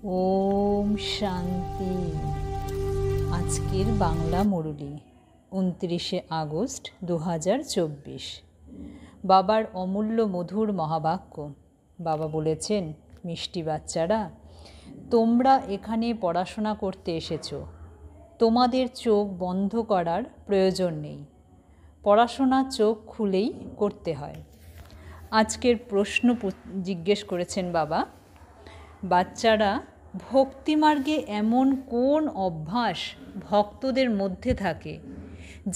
ওম শান্তি। আজকের বাংলা মুরলি 29শে আগস্ট 2024। বাবার অমূল্য মধুর মহাবাক্য। বাবা বলেছেন, মিষ্টি বাচ্চারা, তোমরা এখানে পড়াশোনা করতে এসেছো। তোমাদের চোখ বন্ধ করার প্রয়োজন নেই। পড়াশোনা চোখ খুলেই করতে হয়। আজকের প্রশ্ন জিজ্ঞেস করেছেন বাবা, বাচ্চারা, ভক্তিমার্গে এমন কোন অভ্যাস ভক্তদের মধ্যে থাকে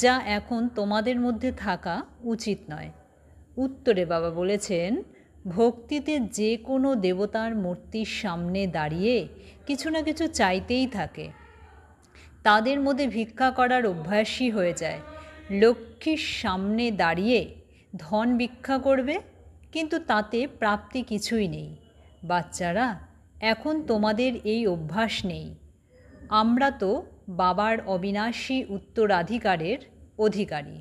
যা এখন তোমাদের মধ্যে থাকা উচিত নয়? উত্তরে বাবা বলেছেন, ভক্তিতে যে কোনো দেবতার মূর্তির সামনে দাঁড়িয়ে কিছু না কিছু চাইতেই থাকে। তাদের মধ্যে ভিক্ষা করার অভ্যাসই হয়ে যায়। লক্ষ্মীর সামনে দাঁড়িয়ে ধন ভিক্ষা করবে, কিন্তু তাতে প্রাপ্তি কিছুই নেই। বাচ্চারা, এখন তোমাদের এই অভ্যাস নেই। আমরা তো বাবার অবিনাশী উত্তরাধিকারের অধিকারী।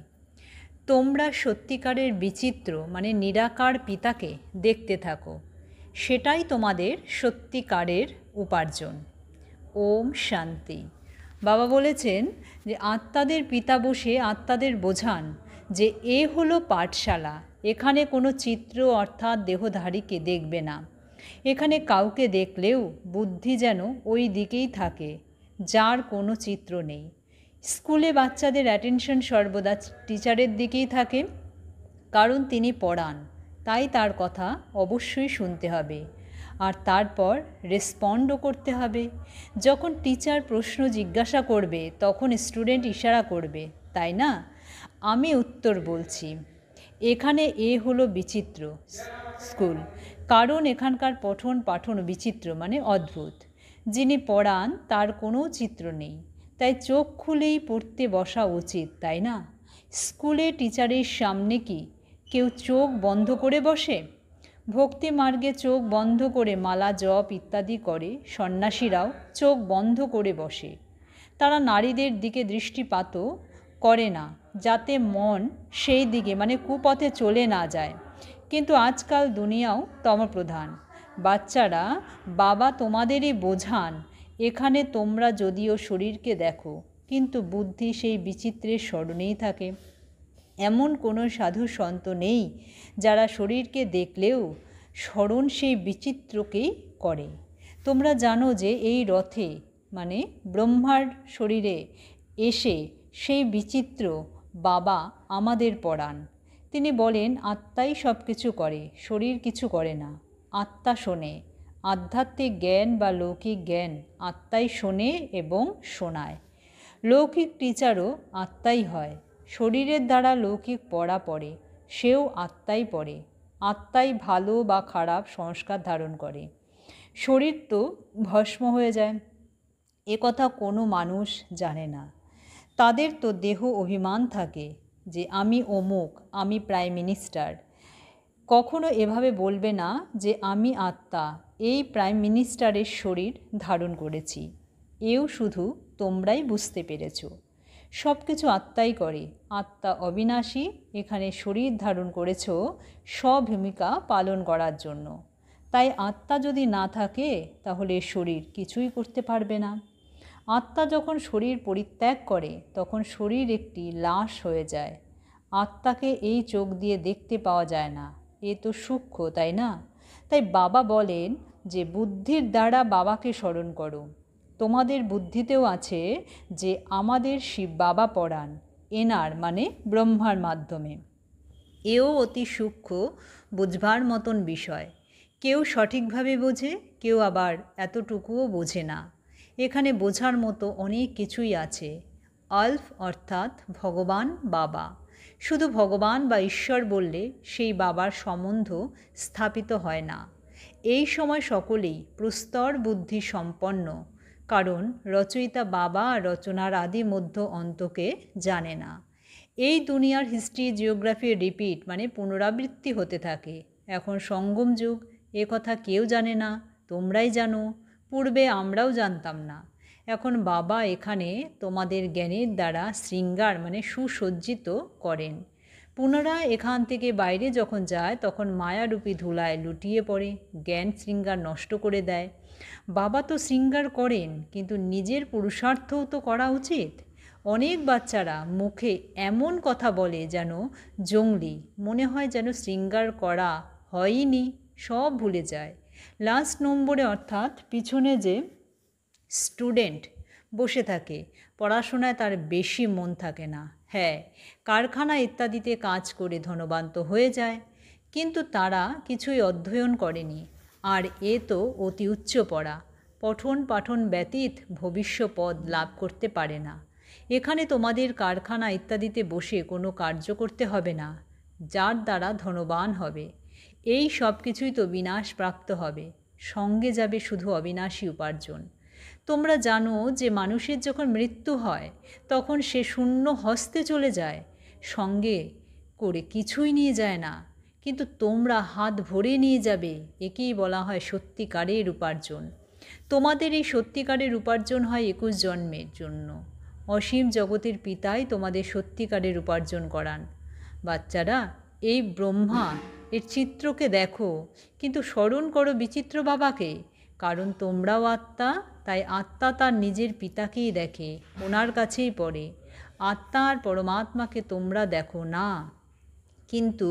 তোমরা সত্যিকারের বিচিত্র নিরাকার পিতাকে দেখতে থাকো। সেটাই তোমাদের সত্যিকারের উপার্জন। ওম শান্তি। বাবা বলেছেন যে আত্মাদের পিতা বসে আত্মাদের বোঝান যে এ হলো পাঠশালা। এখানে কোনো চিত্র অর্থাৎ দেহধারীকে দেখবে না। এখানে কাউকে দেখলেও বুদ্ধি যেন ওই দিকেই থাকে, যার কোনো চিত্র নেই। স্কুলে বাচ্চাদের অ্যাটেনশন সর্বদা টিচারের দিকেই থাকে, কারণ তিনি পড়ান, তাই তার কথা অবশ্যই শুনতে হবে, আর তারপর রেসপন্ডও করতে হবে। যখন টিচার প্রশ্ন জিজ্ঞাসা করবে তখন স্টুডেন্ট ইশারা করবে, তাই না? আমি উত্তর বলছি। এখানে এ হলো বিচিত্র স্কুল, কারণ এখানকার পঠন পাঠন বিচিত্র অদ্ভুত। যিনি পড়ান তার কোনো চিত্র নেই, তাই চোখ খুলেই পড়তে বসা উচিত, তাই না? স্কুলে টিচারের সামনে কি কেউ চোখ বন্ধ করে বসে? ভক্তি মার্গে চোখ বন্ধ করে মালা জপ ইত্যাদি করে সন্ন্যাসীরাও চোখ বন্ধ করে বসে। তারা নারীদের দিকে দৃষ্টিপাতও করে না, যাতে মন সেই দিকে কুপথে চলে না যায়। কিন্তু আজকাল দুনিয়াও তমপ্রধান। বাচ্চারা, বাবা তোমাদেরই বোঝান, এখানে তোমরা যদিও শরীরকে দেখো, কিন্তু বুদ্ধি সেই বিচিত্রের স্মরণেই থাকে। এমন কোনো সাধু সন্ত নেই যারা শরীরকে দেখলেও স্মরণ সেই বিচিত্রকেই করে। তোমরা জানো যে এই রথে ব্রহ্মার শরীরে এসে সেই বিচিত্র বাবা আমাদের পড়ান। তিনি বলেন, আত্মাই সব কিছু করে, শরীর কিছু করে না। আত্মা শোনে। আধ্যাত্মিক জ্ঞান বা লৌকিক জ্ঞান আত্মাই শোনে এবং শোনায়। লৌকিক টিচারও আত্মাই হয়। শরীরের দ্বারা লৌকিক পড়া পড়ে, সেও আত্মাই পড়ে। আত্মাই ভালো বা খারাপ সংস্কার ধারণ করে। শরীর তো ভস্ম হয়ে যায়, এ কথা কোনো মানুষ জানে না। তাদের তো দেহ অভিমান থাকে যে আমি অমুক, আমি প্রাইম মিনিস্টার। কখনো এভাবে বলবে না যে আমি আত্মা, এই প্রাইম মিনিস্টারের শরীর ধারণ করেছি। এও শুধু তোমরাই বুঝতে পেরেছ। সব কিছু আত্মাই করে। আত্মা অবিনাশী, এখানে শরীর ধারণ করেছ স্বভূমিকা পালন করার জন্য। তাই আত্মা যদি না থাকে তাহলে শরীর কিছুই করতে পারবে না। আত্মা যখন শরীর পরিত্যাগ করে তখন শরীর একটি লাশ হয়ে যায়। আত্মাকে এই চোখ দিয়ে দেখতে পাওয়া যায় না, এ তো সূক্ষ্ম, তাই না? তাই বাবা বলেন যে বুদ্ধির দ্বারা বাবাকে স্মরণ করো। তোমাদের বুদ্ধিতেও আছে যে আমাদের শিব বাবা পড়ান, এনার ব্রহ্মার মাধ্যমে। এও অতি সূক্ষ্ম, বুঝবার মতন বিষয়। কেউ সঠিকভাবে বোঝে, কেউ আবার এতটুকুও বোঝে না। এখানে বোঝার মতো অনেক কিছুই আছে। আলফ অর্থাৎ ভগবান বাবা। শুধু ভগবান বা ঈশ্বর বললে সেই বাবার সম্বন্ধ স্থাপিত হয় না। এই সময় সকলেই প্রস্তর বুদ্ধি সম্পন্ন, কারণ রচয়িতা বাবা রচনার আদি মধ্য অন্তকে জানে না। এই দুনিয়ার হিস্ট্রি জিওগ্রাফি রিপিট পুনরাবৃত্তি হতে থাকে। এখন সঙ্গম যুগ, এ কথা কেউ জানে না, তোমরাই জানো। পূর্বে আমরাও জানতাম না। এখন বাবা এখানে তোমাদের জ্ঞানের দ্বারা শৃঙ্গার সুসজ্জিত করেন। পুনরায় এখান থেকে বাইরে যখন যায় তখন মায়ারূপী ধুলায় লুটিয়ে পড়ে, জ্ঞান শৃঙ্গার নষ্ট করে দেয়। বাবা তো শৃঙ্গার করেন, কিন্তু নিজের পুরুষার্থও তো করা উচিত। অনেক বাচ্চারা মুখে এমন কথা বলে যেন জংলি, মনে হয় যেন শৃঙ্গার করা হয়নি, সব ভুলে যায়। লাস্ট নম্বরে অর্থাৎ পিছনে যে স্টুডেন্ট বসে থাকে, পড়াশোনায় তার বেশি মন থাকে না। হ্যাঁ, কারখানা ইত্যাদিতে কাজ করে ধনবান তো হয়ে যায়, কিন্তু তারা কিছুই অধ্যয়ন করেনি। আর এ তো অতি উচ্চ পড়া, পঠন পাঠন ব্যতীত ভবিষ্যপদ লাভ করতে পারে না। এখানে তোমাদের কারখানা ইত্যাদিতে বসে কোনো কার্য করতে হবে না, যার দ্বারা ধনবান হবে। এই সব কিছুই তো বিনাশ প্রাপ্ত হবে, সঙ্গে যাবে শুধু অবিনাশী উপার্জন। তোমরা জানো যে মানুষের যখন মৃত্যু হয় তখন সে শূন্য হস্তে চলে যায়, সঙ্গে করে কিছুই নিয়ে যায় না, কিন্তু তোমরা হাত ভরে নিয়ে যাবে। একেই বলা হয় সত্যিকারের উপার্জন। তোমাদের এই সত্যিকারের উপার্জন হয় 21 জন্মের জন্য। অসীম জগতের পিতাই তোমাদের সত্যিকারের উপার্জন করান। বাচ্চারা, এই ব্রহ্মা এর চিত্রকে দেখো, কিন্তু স্মরণ করো বিচিত্র বাবাকে, কারণ তোমরাও আত্মা। তাই আত্মা তার নিজের পিতাকেই দেখে, ওনার কাছেই পড়ে। আত্মা আর পরমাত্মাকে তোমরা দেখো না, কিন্তু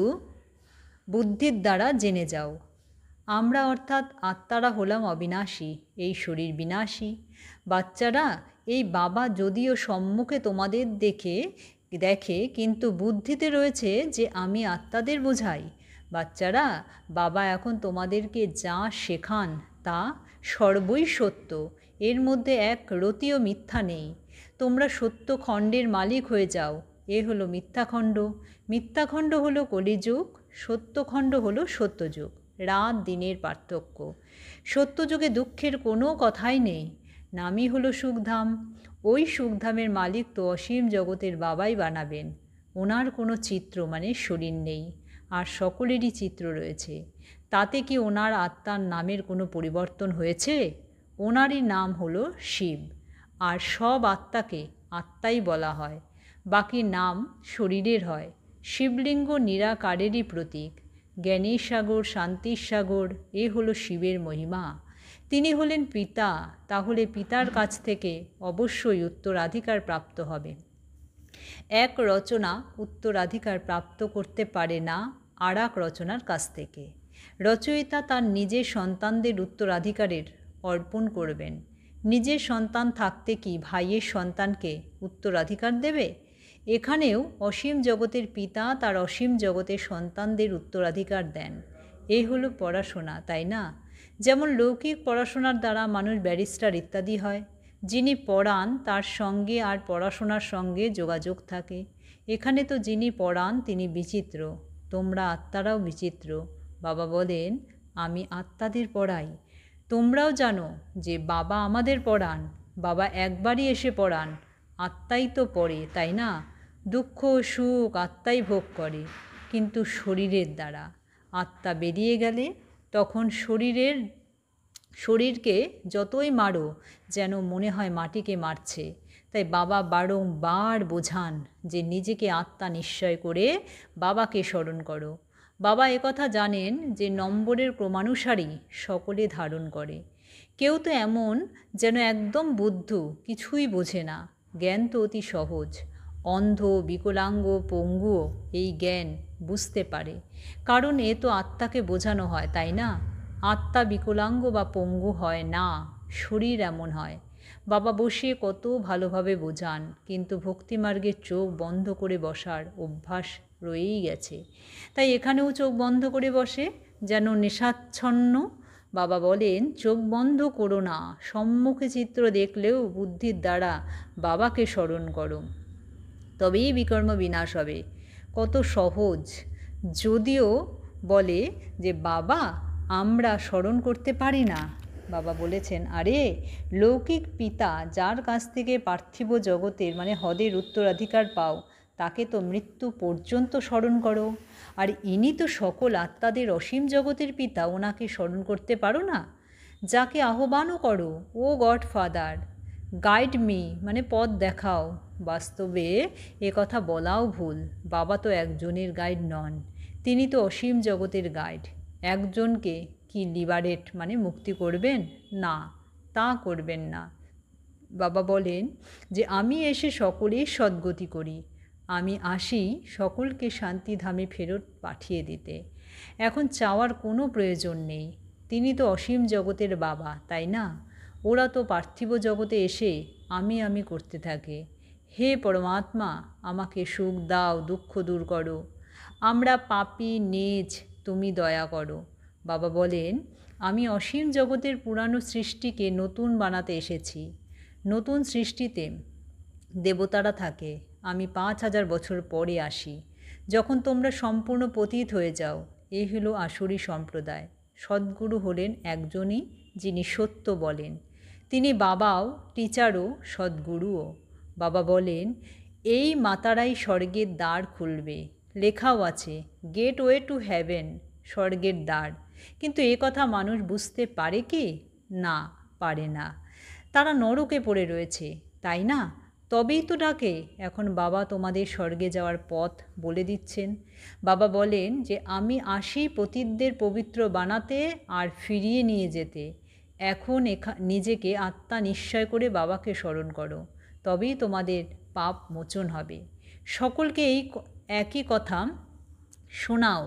বুদ্ধির দ্বারা জেনে যাও। আমরা অর্থাৎ আত্মারা হলাম অবিনাশী, এই শরীর বিনাশী। বাচ্চারা, এই বাবা যদিও সম্মুখে তোমাদের দেখে, কিন্তু বুদ্ধিতে রয়েছে যে আমি আত্মাদের বোঝাই। বাচ্চারা, বাবা এখন তোমাদেরকে যা শেখান তা সর্বই সত্য, এর মধ্যে এক রতিও মিথ্যা নেই। তোমরা সত্য খণ্ডের মালিক হয়ে যাও। এ হলো মিথ্যাখণ্ড, মিথ্যাখণ্ড হলো কলিযুগ, সত্যখণ্ড হলো সত্যযুগ। রাত দিনের পার্থক্য। সত্যযুগে দুঃখের কোনো কথাই নেই, নামই হলো সুখধাম। ওই সুখধামের মালিক তো অসীম জগতের বাবাই বানাবেন। ওনার কোনো চিত্র মানে শরীর নেই, আর সকলেরই চিত্র রয়েছে। তাতে কি ওনার আত্মার নামের কোনো পরিবর্তন হয়েছে? ওনারই নাম হলো শিব, আর সব আত্মাকে আত্মাই বলা হয়, বাকি নাম শরীরের হয়। শিবলিঙ্গ নিরাকারেরই প্রতীক। জ্ঞানের সাগর, শান্তির সাগর, এ হলো শিবের মহিমা। তিনি হলেন পিতা, তাহলে পিতার কাছ থেকে অবশ্যই উত্তরাধিকার প্রাপ্ত হবে। এক রচনা উত্তরাধিকার প্রাপ্ত করতে পারে না আর এক রচনার কাছ থেকে। রচয়িতা তার নিজের সন্তানদের উত্তরাধিকারের অর্পণ করবেন। নিজের সন্তান থাকতে কি ভাইয়ের সন্তানকে উত্তরাধিকার দেবে? এখানেও অসীম জগতের পিতা তার অসীম জগতের সন্তানদের উত্তরাধিকার দেন। এই হলো পড়াশোনা, তাই না? যেমন লৌকিক পড়াশোনার দ্বারা মানুষ ব্যারিস্টার ইত্যাদি হয়, যিনি পড়ান তার সঙ্গে আর পড়াশোনার সঙ্গে যোগাযোগ থাকে। এখানে তো যিনি পড়ান তিনি বিচিত্র, তোমরা আত্মারাও বিচিত্র। বাবা বলেন, আমি আত্মাদের পড়াই। তোমরাও জানো যে বাবা আমাদের পড়ান, বাবা একবারই এসে পড়ান, আত্মাই তো পড়ে, তাই না? দুঃখ সুখ আত্মাই ভোগ করে, কিন্তু শরীরের দ্বারা। আত্মা বেরিয়ে গেলে তখন শরীরকে যতই মারো যেন মনে হয় মাটিকে মারছে। তাই বাবা বারংবার বোঝান যে নিজেকে আত্মা নিশ্চয় করে বাবাকে স্মরণ করো। বাবা একথা জানেন যে নম্বরের ক্রমানুসারেই সকলে ধারণ করে। কেউ তো এমন যেন একদম বুদ্ধ, কিছুই বোঝে না। জ্ঞান তো অতি সহজ। অন্ধ, বিকলাঙ্গ, পঙ্গুও এই জ্ঞান বুঝতে পারে, কারণ এ তো আত্মাকে বোঝানো হয়, তাই না? আত্মা বিকলাঙ্গ বা পঙ্গু হয় না, শরীর এমন হয়। বাবা বসে কত ভালোভাবে বোঝান, কিন্তু ভক্তিমার্গের চোখ বন্ধ করে বসার অভ্যাস রয়েই গেছে। তাই এখানেও চোখ বন্ধ করে বসে যেন নেশাচ্ছন্ন। বাবা বলেন, চোখ বন্ধ করো না, সম্মুখে চিত্র দেখলেও বুদ্ধির দ্বারা বাবাকে স্মরণ করো, তবেই বিকর্ম বিনাশ হবে। কত সহজ। যদিও বলে যে বাবা আমরা স্মরণ করতে পারি না, বাবা বলেছেন, আরে লৌকিক পিতা যার কাছ থেকে পার্থিব জগতের মানে হদের উত্তরাধিকার পাও, তাকে তো মৃত্যু পর্যন্ত স্মরণ করো। আর ইনি তো সকল আত্মাদের অসীম জগতের পিতা, ওনাকে স্মরণ করতে পারো না? যাকে আহ্বানও করো, ও গড ফাদার গাইড মি, মানে পথ দেখাও। বাস্তবে এ কথা বলাও ভুল। বাবা তো একজনের গাইড নন, তিনি তো অসীম জগতের গাইড। একজনকে কি লিবারেট মানে মুক্তি করবেন? না, তা করবেন না। বাবা বলেন যে আমি এসে সকলের সদ্গতি করি, আমি আসি সকলকে শান্তিধামে ফেরত পাঠিয়ে দিতে। এখন চাওয়ার কোনো প্রয়োজন নেই, তিনি তো অসীম জগতের বাবা, তাই না? ওরা তো পার্থিব জগতে এসে আমি করতে থাকে। হে পরমাত্মা, আমাকে সুখ দাও, দুঃখ দূর করো, আমরা পাপী নীচ, তুমি দয়া করো। বাবা বলেন আমি অসীম জগতের পুরানো সৃষ্টিকে নতুন বানাতে এসেছি। নতুন সৃষ্টিতে দেবতারা থাকে, আমি 5000 বছর পরে আসি, যখন তোমরা সম্পূর্ণ পতিত হয়ে যাও। এই হলো আসুরি সম্প্রদায়। সদ্গুরু হলেন একজনই, যিনি সত্য বলেন। তিনি বাবাও, টিচারও, সদ্গুরুও। বাবা বলেন এই মাতারাই স্বর্গের দ্বার খুলবে। লেখাও আছে গেটওয়ে টু হেভেন, স্বর্গের দ্বার। কিন্তু এ কথা মানুষ বুঝতে পারে কি? না, পারে না। তারা নরকে পড়ে রয়েছে, তাই না? তবেই তো ডাকে। এখন বাবা তোমাদের স্বর্গে যাওয়ার পথ বলে দিচ্ছেন। বাবা বলেন যে আমি আসি পতিতদের পবিত্র বানাতে আর ফিরিয়ে নিয়ে যেতে। এখন নিজেকে আত্মা নিশ্চয় করে বাবাকে স্মরণ করো, তবেই তোমাদের পাপ মোচন হবে। সকলকে একই কথা শোনাও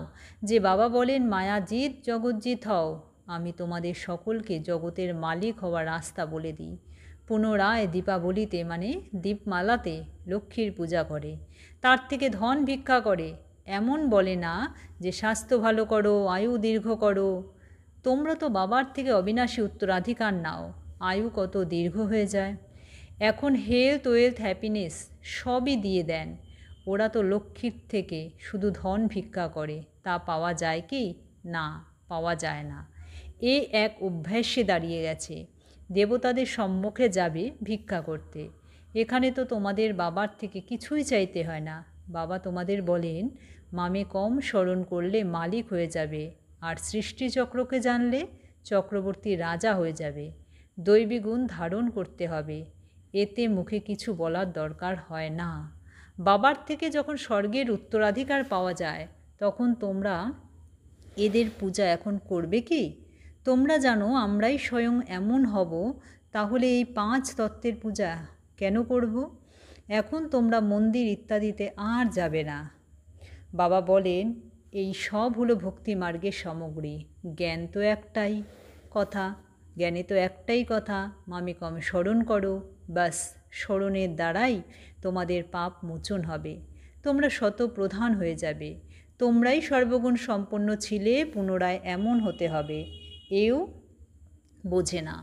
যে বাবা বলেন মায়াজিৎ জগজ্জিৎ হও। আমি তোমাদের সকলকে জগতের মালিক হওয়ার রাস্তা বলে দিই। পুনরায় দীপাবলিতে মানে দীপমালাতে লক্ষ্মীর পূজা করে, তার থেকে ধন ভিক্ষা করে। এমন বলে না যে স্বাস্থ্য ভালো করো, আয়ু দীর্ঘ করো। তোমরা তো বাবার থেকে অবিনাশী উত্তরাধিকার নাও, আয়ু কত দীর্ঘ হয়ে যায়। এখন হেলথ, ওয়েলথ, হ্যাপিনেস সবই দিয়ে দেন। ওরা তো লক্ষ্মীর থেকে শুধু ধন ভিক্ষা করে, তা পাওয়া যায় কি? না, পাওয়া যায় না। এ এক অভ্যাসে দাঁড়িয়ে গেছে। দেবতাদের সম্মুখে যাবে ভিক্ষা করতে। এখানে তো তোমাদের বাবার থেকে কিছুই চাইতে হয় না। বাবা তোমাদের বলেন মামে কম স্মরণ করলে মালিক হয়ে যাবে, আর সৃষ্টিচক্রকে জানলে চক্রবর্তী রাজা হয়ে যাবে। দৈবী গুণ ধারণ করতে হবে, এতে মুখে কিছু বলার দরকার হয় না। বাবার থেকে যখন স্বর্গের উত্তরাধিকার পাওয়া যায়, তখন তোমরা এদের পূজা এখন করবে কি? তোমরা জানো আমরাই স্বয়ং এমন হব, তাহলে এই 5 তত্ত্বের পূজা কেন করব? এখন তোমরা মন্দির ইত্যাদিতে আর যাবে না। বাবা বলেন এই সব হলো ভক্তি মার্গের সামগ্রী। জ্ঞান তো একটাই কথা, জ্ঞানে তো একটাই কথা, মামি কম স্মরণ করো। বাস, স্মরণের দ্বারাই তোমাদের পাপ মোচন হবে, তোমরা শতপ্রধান হয়ে যাবে। তোমরাই সর্বগুণ সম্পন্ন ছিলে, পুনরায় এমন হতে হবে, এও বোঝে না।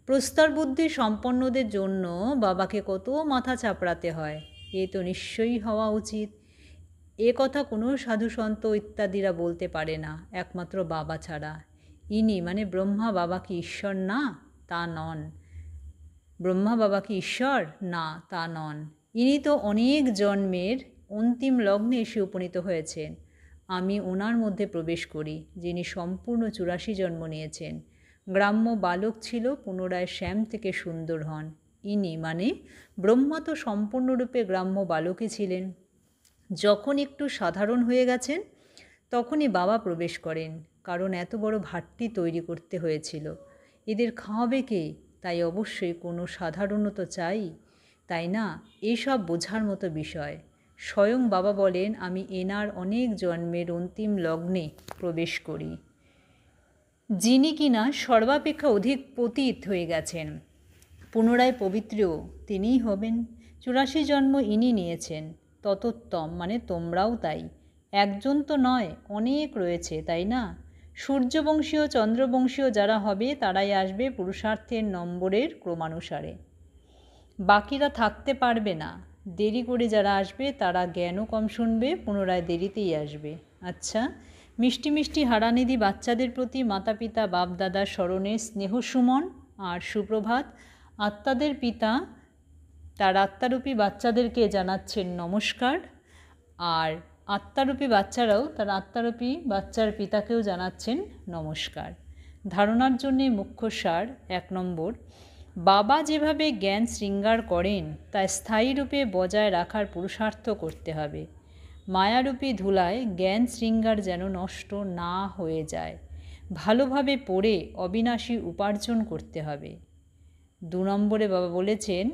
প্রস্তর বুদ্ধি সম্পন্নদের জন্য বাবাকে কত মাথা চাপড়াতে হয়, এ তো নিশ্চয়ই হওয়া উচিত। এ কথা কোনো সাধুসন্ত ইত্যাদিরা বলতে পারে না, একমাত্র বাবা ছাড়া। ইনি মানে ব্রহ্মা বাবা কি ঈশ্বর না? তা নন। ব্রহ্মা বাবা কি ঈশ্বর? না, তা নন। ইনি তো অনেক জন্মের অন্তিম লগ্নে এসে উপনীত হয়েছেন। আমি ওনার মধ্যে প্রবেশ করি, যিনি সম্পূর্ণ 84 জন্ম নিয়েছেন। গ্রাম্য বালক ছিল, পুনরায় শ্যাম থেকে সুন্দর হন। ইনি মানে ব্রহ্মা তো সম্পূর্ণরূপে গ্রাম্য বালকই ছিলেন। যখন একটু সাধারণ হয়ে গেছেন, তখনই বাবা প্রবেশ করেন, কারণ এত বড় ভাট্টি তৈরি করতে হয়েছিল। এদের খাওয়াবে কে? তাই অবশ্যই কোনো সাধারণত চাই, তাই না? এইসব বোঝার মতো বিষয়। স্বয়ং বাবা বলেন আমি এনার অনেক জন্মের অন্তিম লগ্নে প্রবেশ করি। যিনি কিনা সর্বাপেক্ষা অধিক পতিত হয়ে গেছেন, পুনরায় পবিত্রও তিনিই হবেন। 84 জন্ম ইনি নিয়েছেন। ততোত্তম মানে তোমরাও তাই। একজন তো নয়, অনেক রয়েছে, তাই না? সূর্যবংশীয়, চন্দ্রবংশীয় যারা হবে তারাই আসবে পুরুষার্থের নম্বরের ক্রমানুসারে। বাকিরা থাকতে পারবে না। দেরি করে যারা আসবে তারা জ্ঞানও কম শুনবে, পুনরায় দেরিতেই আসবে। আচ্ছা, মিষ্টি মিষ্টি হারানিধি বাচ্চাদের প্রতি মাতা পিতা বাপ দাদার স্মরণে স্নেহ সুমন আর সুপ্রভাত। আত্মাদের পিতা তার আত্মারূপী বাচ্চাদেরকে জানাচ্ছেন নমস্কার, আর আত্মারূপী বাচ্চারাও তার আত্মারূপী বাচ্চার পিতাকেও জানাচ্ছেন নমস্কার। ধারণার জন্যে মুখ্য সার 1 নম্বর, বাবা যেভাবে জ্ঞান শৃঙ্গার করেন তা স্থায়ী রূপে বজায় রাখার পুরুষার্থ করতে হবে। মায়ারূপী ধুলায় জ্ঞান শৃঙ্গার যেন নষ্ট না হয়ে যায়। ভালোভাবে পড়ে অবিনাশী উপার্জন করতে হবে। 2 নম্বরে বাবা বলেছেন,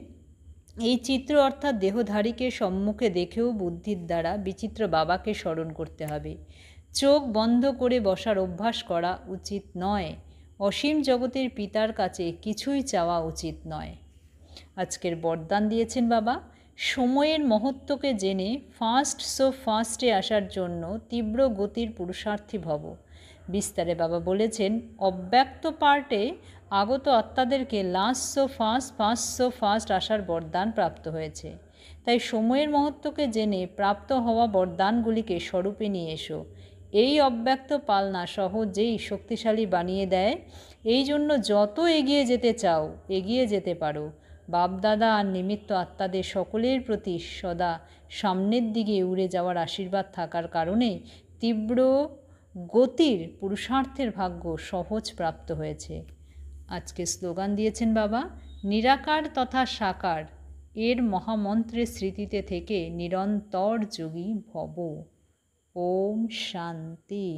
এই চিত্র অর্থাৎ দেহধারীকে সম্মুখে দেখেও বুদ্ধির দ্বারা বিচিত্র বাবাকে স্মরণ করতে হবে। চোখ বন্ধ করে বসার অভ্যাস করা উচিত নয়। অসীম জগতের পিতার কাছে কিছুই চাওয়া উচিত নয়। আজকের বরদান দিয়েছেন বাবা, সময়ের মহত্বকে জেনে ফার্স্টে আসার জন্য তীব্র গতির পুরুষার্থী ভব। বিস্তারে বাবা বলেছেন, অব্যক্ত পার্টে আগত আত্মাদেরকে ফার্স্ট আসার বরদান প্রাপ্ত হয়েছে। তাই সময়ের মহত্বকে জেনে প্রাপ্ত হওয়া বরদানগুলিকে স্বরূপে নিয়ে এসো। এই অব্যক্ত পালনা সহজেই শক্তিশালী বানিয়ে দেয়। এই জন্য যত এগিয়ে যেতে চাও এগিয়ে যেতে পারো। বাপদাদা আর নিমিত্ত আত্মাদের সকলের প্রতি সদা সামনের দিকে উড়ে যাওয়ার আশীর্বাদ থাকার কারণে তীব্র গতির পুরুষার্থের ভাগ্য সহজ প্রাপ্ত হয়েছে। আজকে স্লোগান দিয়েছেন বাবা, নিরাকার তথা সাকার এর মহামন্ত্রের স্মৃতিতে থেকে নিরন্তর যোগী ভব। ওম শান্তি।